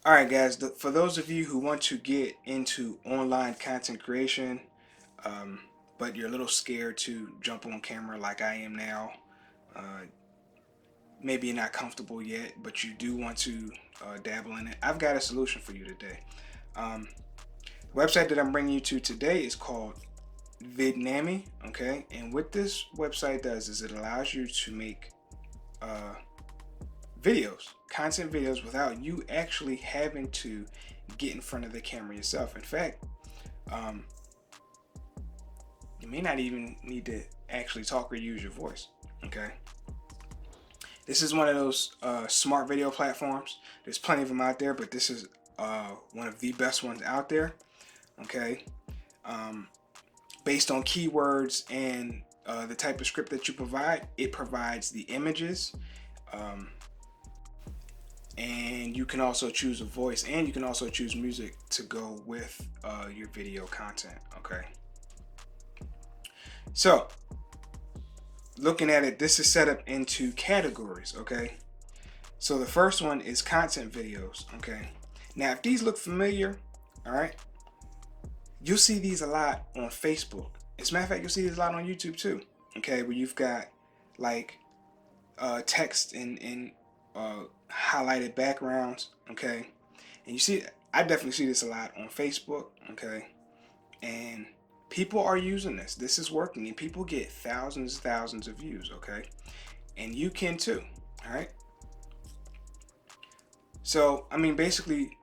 Alright guys, for those of you who want to get into online content creation, um, but you're a little scared to jump on camera like I am now, uh, maybe you're not comfortable yet, but you do want to dabble in it, I've got a solution for you today. The website that I'm bringing you to today is called Vidnami, okay? And what this website does is it allows you to make uh, content videos, without you actually having to get in front of the camera yourself. In fact, um, you may not even need to actually talk or use your voice. Okay. This is one of those smart video platforms. There's plenty of them out there, but this is one of the best ones out there. Okay. Um, Based on keywords and the type of script that you provide, it provides the images. Um, and you can also choose a voice, and you can also choose music to go with your video content. Okay, so looking at it, this is set up into categories. Okay, so the first one is content videos. Okay, now if these look familiar, all right, you'll see these a lot on Facebook. As a matter of fact, you'll see these a lot on YouTube too. Okay, where you've got like text and highlighted backgrounds. Okay, and you see, I definitely see this a lot on Facebook. Okay, and people are using this. This is working, and people get thousands of views. Okay, and you can too. All right. So I mean, basically,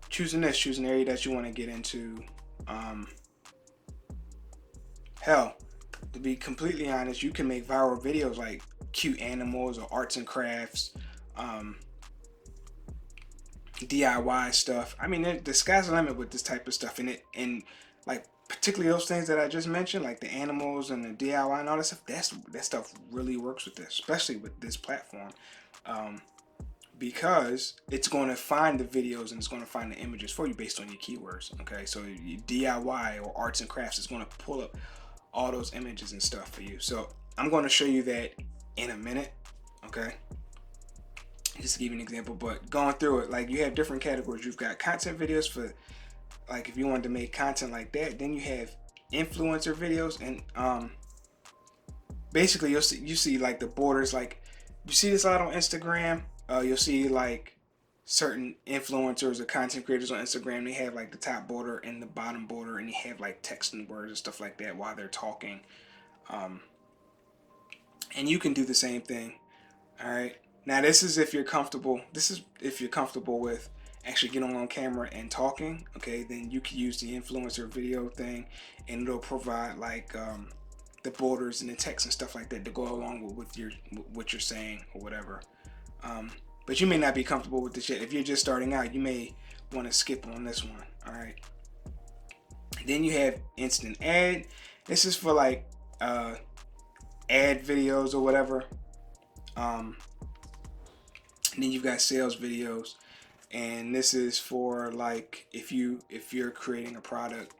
choosing an area that you want to get into. Um, Hell, to be completely honest, you can make viral videos like cute animals or arts and crafts, um, DIY stuff. I mean, the sky's the limit with this type of stuff. And like particularly those things that I just mentioned, like the animals and the DIY and all that stuff. That stuff really works with this, especially with this platform, um, because it's going to find the videos and it's going to find the images for you based on your keywords. Okay, so your DIY or arts and crafts is going to pull up all those images and stuff for you. So I'm going to show you that in a minute. Okay, just to give you an example, but going through it, like you have different categories. You've got content videos for, like, if you wanted to make content like that. Then you have influencer videos, and basically you see like the borders. Like you see this a lot on Instagram. You'll see like certain influencers or content creators on Instagram. They have like the top border and the bottom border, and they have like text and words and stuff like that while they're talking. Um, and you can do the same thing. All right. Now this is if you're comfortable. This is if you're comfortable with actually getting on camera and talking. Okay, then you can use the influencer video thing, and it'll provide like the borders and the text and stuff like that to go along with your what you're saying or whatever. Um, but you may not be comfortable with this yet. If you're just starting out, you may want to skip on this one. All right. Then you have instant ad. This is for like ad videos or whatever. Um, and then you've got sales videos, and this is for like if you're creating a product,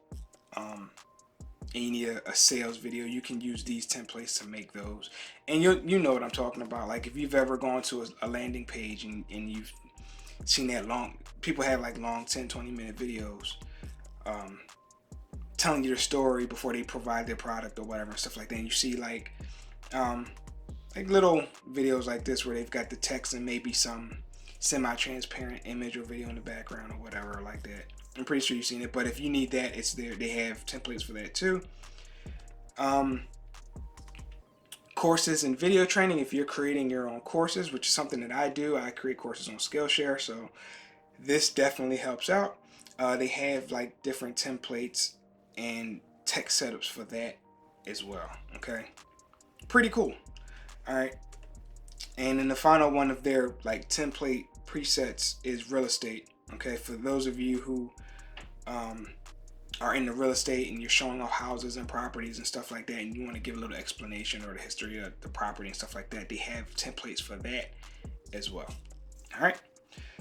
and you need a sales video, you can use these templates to make those. And you know what I'm talking about. Like if you've ever gone to a landing page and you've seen that long, people have like long 10-20 minute videos, um, telling you their story before they provide their product or whatever and stuff like that. And you see um, like little videos like this where they've got the text and maybe some semi-transparent image or video in the background or whatever like that. I'm pretty sure you've seen it, but if you need that, it's there. They have templates for that too. Um, Courses and video training. If you're creating your own courses, which is something that I do, I create courses on Skillshare, so this definitely helps out. They have like different templates and text setups for that as well. Okay, pretty cool. All right, and then the final one of their like template presets is real estate. Okay, for those of you who um, are in the real estate and you're showing off houses and properties and stuff like that, and you want to give a little explanation or the history of the property and stuff like that, they have templates for that as well. All right.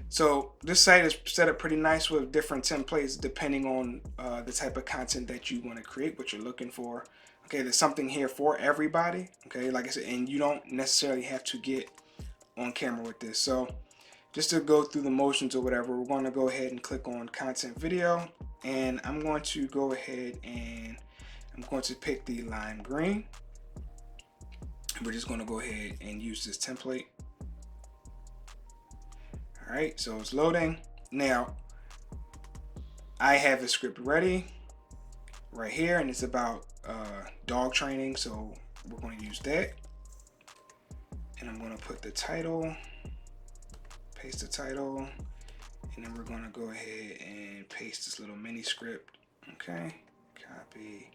So this site is set up pretty nice with different templates depending on the type of content that you want to create, what you're looking for. Okay, there's something here for everybody. Okay, like I said, and you don't necessarily have to get on camera with this. So just to go through the motions or whatever, we're going to go ahead and click on content video, and I'm going to go ahead and I'm going to pick the lime green. We're just going to go ahead and use this template. All right, so it's loading. Now, I have the script ready right here, and it's about dog training, so we're going to use that. And I'm going to put the title, paste the title, and then we're going to go ahead and paste this little mini script. Okay, copy.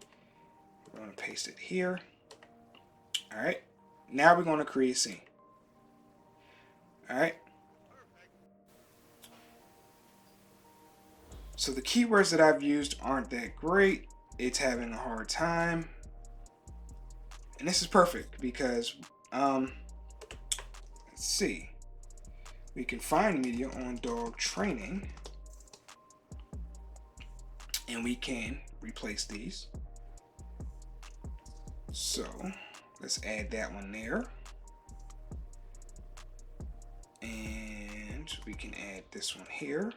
We're going to paste it here. All right, now we're going to create a scene. All right. So the keywords that I've used aren't that great. It's having a hard time. And this is perfect because, let's see. We can find media on dog training. And we can replace these. So let's add that one there. And we can add this one here.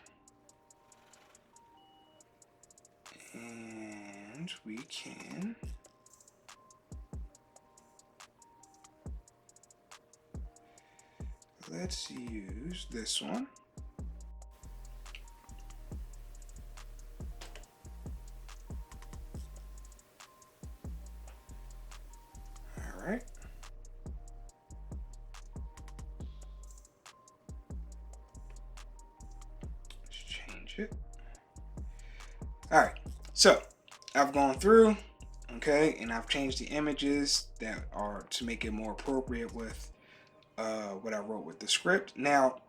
And we can let's use this one. All right. Let's change it. All right. So I've gone through, okay, and I've changed the images that are to make it more appropriate with what I wrote with the script. Now,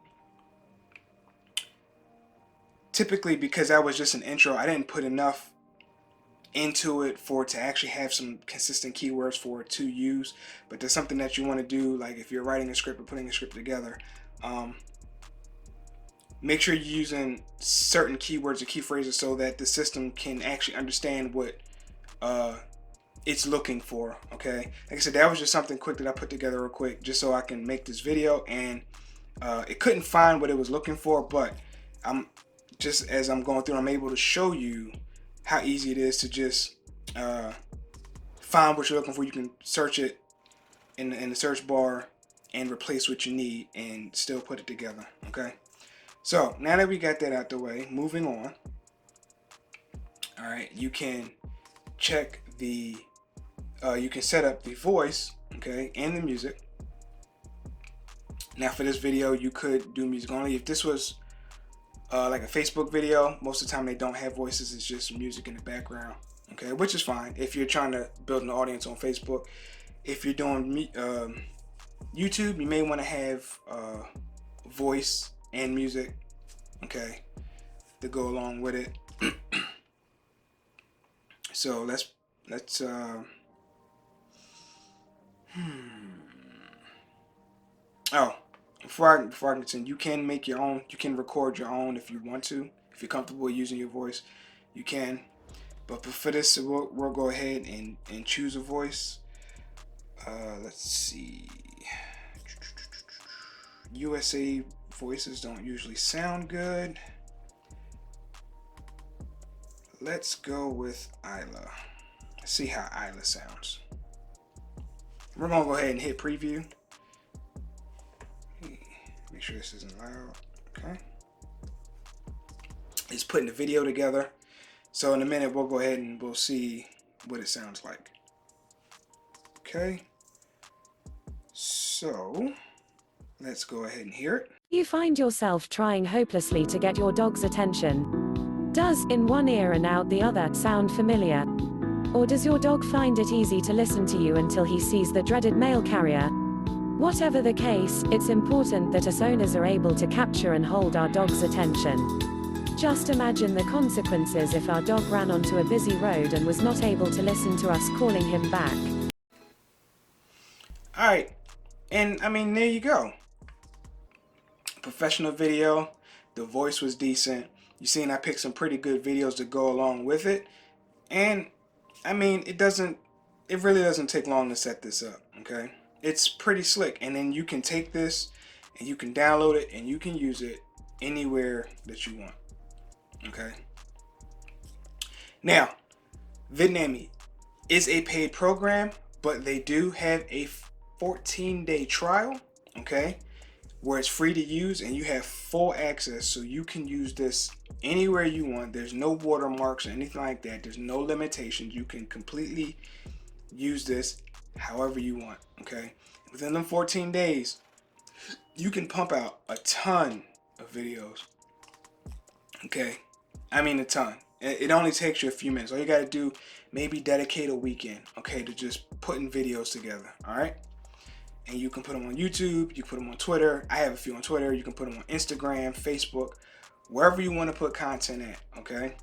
typically, because that was just an intro, I didn't put enough into it for it to actually have some consistent keywords for it to use. But there's something that you want to do, like if you're writing a script or putting a script together, make sure you're using certain keywords or key phrases so that the system can actually understand what it's looking for. Okay, like I said, that was just something quick that I put together real quick just so I can make this video, and it couldn't find what it was looking for, but just as I'm going through, I'm able to show you how easy it is to just find what you're looking for. You can search it in the search bar and replace what you need and still put it together. Okay, so now that we got that out the way, moving on. All right, you can check the you can set up the voice, okay, and the music. Now for this video, you could do music only. If this was like a Facebook video, most of the time they don't have voices, it's just music in the background, okay, which is fine if you're trying to build an audience on Facebook. If you're doing YouTube, you may want to have voice and music, okay, to go along with it. So let's oh, before I continue, you can make your own. You can record your own if you want to. If you're comfortable using your voice, you can. But for this, we'll go ahead and choose a voice. Let's see. USA voices don't usually sound good. Let's go with Isla. Let's see how Isla sounds. We're gonna go ahead and hit preview. Make sure this isn't loud. Okay. It's putting the video together. So in a minute, we'll go ahead and we'll see what it sounds like. Okay. So let's go ahead and hear it. You find yourself trying hopelessly to get your dog's attention. Does in one ear and out the other sound familiar? Or does your dog find it easy to listen to you until he sees the dreaded mail carrier? Whatever the case, it's important that us owners are able to capture and hold our dog's attention. Just imagine the consequences if our dog ran onto a busy road and was not able to listen to us calling him back. Alright, and I mean, there you go. Professional video, the voice was decent. You seen I picked some pretty good videos to go along with it. And I mean, it really doesn't take long to set this up, okay? It's pretty slick. And then you can take this and you can download it and you can use it anywhere that you want. Okay. Now, Vidnami is a paid program, but they do have a 14-day trial, okay, where it's free to use and you have full access, so you can use this anywhere you want. There's no watermarks or anything like that. There's no limitations. You can completely use this however you want, okay? Within them 14 days, you can pump out a ton of videos, okay? I mean a ton. It only takes you a few minutes. All you got to do, maybe dedicate a weekend, okay, to just putting videos together, all right? And you can put them on YouTube, you can put them on Twitter. I have a few on Twitter. You can put them on Instagram, Facebook, wherever you want to put content at, okay?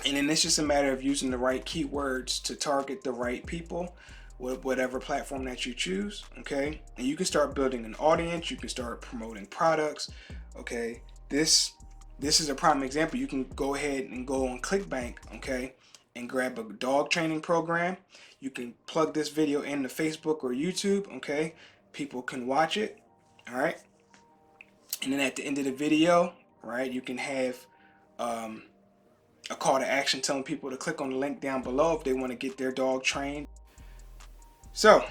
And then it's just a matter of using the right keywords to target the right people with whatever platform that you choose, okay? And you can start building an audience. You can start promoting products, okay? This is a prime example. You can go ahead and go on ClickBank, okay, and grab a dog training program. You can plug this video into Facebook or YouTube, okay? People can watch it, all right? And then at the end of the video, right, you can have a call to action telling people to click on the link down below if they want to get their dog trained. So,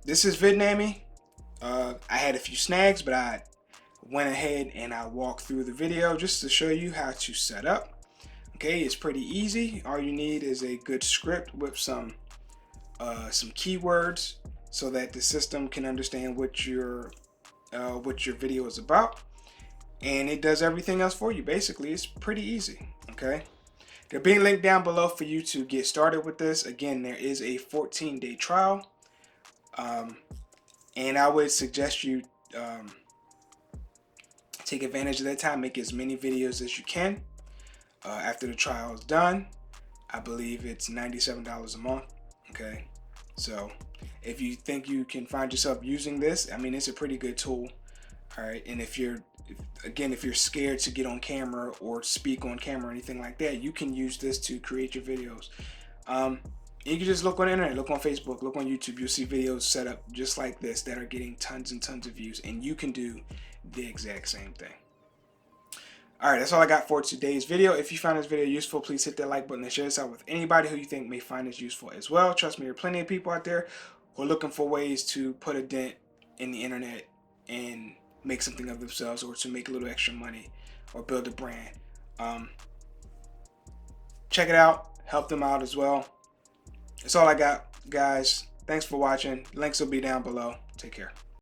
this is Vidnami. I had a few snags, but I went ahead and I walked through the video just to show you how to set up. Okay, it's pretty easy. All you need is a good script with some keywords so that the system can understand what your video is about, and it does everything else for you. Basically, it's pretty easy. Okay, there'll be a link down below for you to get started with this. Again, there is a 14-day trial, and I would suggest you take advantage of that time. Make as many videos as you can. After the trial is done, I believe it's $97 a month. Okay, so if you think you can find yourself using this, I mean, it's a pretty good tool. All right, and if you're scared to get on camera or speak on camera or anything like that, you can use this to create your videos. You can just look on the internet, look on Facebook, look on YouTube. You'll see videos set up just like this that are getting tons and tons of views, and you can do the exact same thing. All right, that's all I got for today's video. If you found this video useful, please hit that like button and share this out with anybody who you think may find this useful as well. Trust me, there are plenty of people out there who are looking for ways to put a dent in the internet and make something of themselves, or to make a little extra money or build a brand. Check it out, help them out as well. That's all I got, guys. Thanks for watching. Links will be down below. Take care.